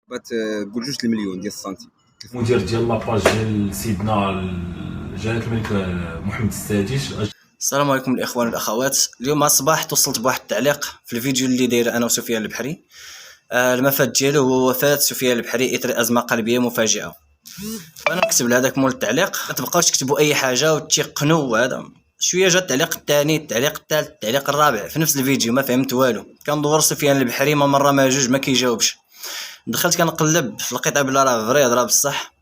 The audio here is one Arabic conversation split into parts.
تقول 2 المليون ديال السنتيم. المدير ديال لاباج ديال سيدنا جلالة الملك محمد السادس. السلام عليكم الاخوان والاخوات. اليوم الصباح توصلت بواحد التعليق في الفيديو اللي داير انا وسفيان البحري. المفاد ديالو هو وفاه سفيان البحري اثر ازمه قلبيه مفاجئه. وانا نكتب لهذاك مول التعليق ما تبقاوش تكتبوا اي حاجه وتيقنوا. وهذا شويه جا التعليق الثاني، التعليق الثالث، التعليق الرابع في نفس الفيديو، ما فهمت والو. كندور سفيان البحري ما مره ما جوج ما كيجاوبش. دخلت كنقلب لقيتها بلا راه فري هضره بصح.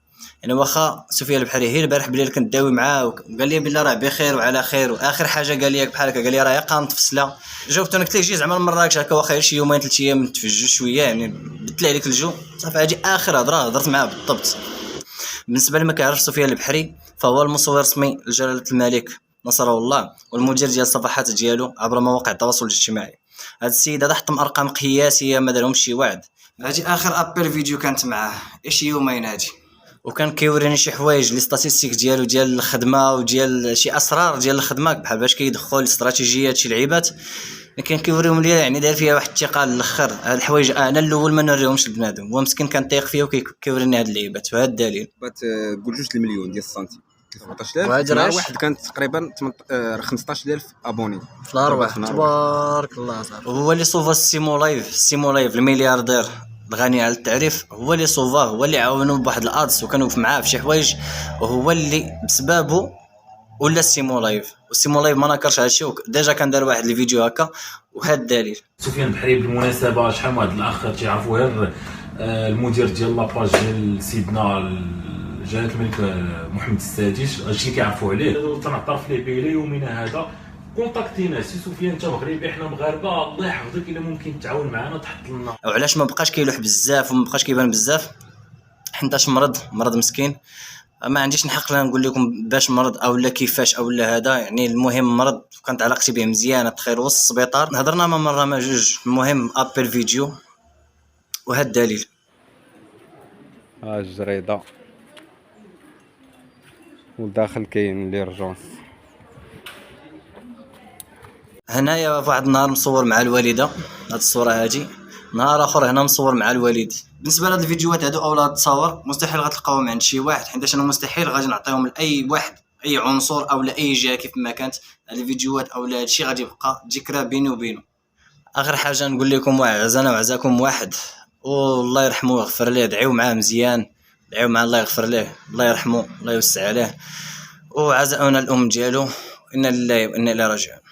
يعني واخا سفيان البحري هي البارح بالليل كنت داوي معاه وقال لي بلا راه بخير وعلى خير، واخر حاجه قال لي بحال هكا قال لي راه قانت فسله. جاوبت انا قلت له جي زعما مراكش هكا واخا شي يومين 3 ايام نتفجوا شويه، يعني بدل عليك الجو صافي. هادي اخر هضره هضرت معاه بالضبط. بالنسبه لما كيعرف سفيان البحري فهو المصور الرسمي لجلاله الملك نصره الله والمدير ديال الصفحات ديالو عبر مواقع التواصل الاجتماعي. هذا السيد هذا حطم ارقام قياسيه ما دارهمش شي واحد. هادي اخر ابل فيديو كانت معاه شي يومين هادي، وكان كيوريني شي حوايج لي ستاتيستيك ديالو ديال الخدمه وديال شي اسرار ديال الخدمه بحال باش كيدخل استراتيجيات شي لعيبات. كان كيوريهم ليا، يعني داير فيها واحد الثقه للاخر. هاد الحوايج انا الاول ما نوريهمش لبنادم، هو مسكين كنطيق فيه وكيوريني هاد اللعيبات. وهذا الدليل تقول 2 المليون ديال السنتيم 14000 مع واحد كانت تقريبا 15000 ابوني في الارواح. تبارك الله صاحبي. هو اللي صوفا السيمو لايف الملياردير الغني على التعريف، هو اللي صوفاه، هو اللي عاونوه بواحد الادس وكانوا معاه في شي حوايج، وهو اللي بسببه ولا السيمو لايف. والسيمو لايف ما نكرش هادشي، ديجا كان دار واحد الفيديو هكا. وهذا الدليل. سفيان البحري بالمناسبه شحال من واحد الاخ تيعرفوا غير المدير ديال لاباج ديال سيدنا جلالة الملك محمد السادس، هادشي اللي كيعرفوا عليه. تنعترف ليه به الى يومنا هذا. كونتاكتينا سي سفيان، انت مغربي حنا مغاربه، الله يحفظك الا ممكن تعاون معنا تحط لنا. وعلاش ما بقاش كيلوح بزاف وما بقاش كيبان بزاف؟ حيتاش مرض مسكين. ما عنديش الحق لا نقول لكم باش مرض او لا كيفاش او لا هذا، يعني المهم مرض وكانت علاقتي به مزيانه تخير وسط السبيطار. هضرنا ما مره ما جوج. المهم ابل فيديو وهذا الدليل. الجريده والداخل كاين ليرجونس. هنايا واحد النهار مصور مع الوالده، هاد الصوره هادي. نهار اخر هنا مصور مع الوالد. بالنسبه لهاد الفيديوهات هادو اولا تصاور مستحيل غتلقاوهم عند شي واحد، حيت انا مستحيل غادي نعطيهم لاي واحد اي عنصر او لاي جهه كيف ما كانت. هاد الفيديوهات اولا هادشي غادي يبقى ذكرى بيني وبينه. اخر حاجه نقول لكم عزانا وعزاكم واحد، والله يرحمه ويغفر ليه. دعيو معاه مزيان، دعيو معاه الله يغفر ليه، الله يرحمه، الله يوسع عليه. وعزاؤنا الام ديالو، انا لله وانا اليه راجعون.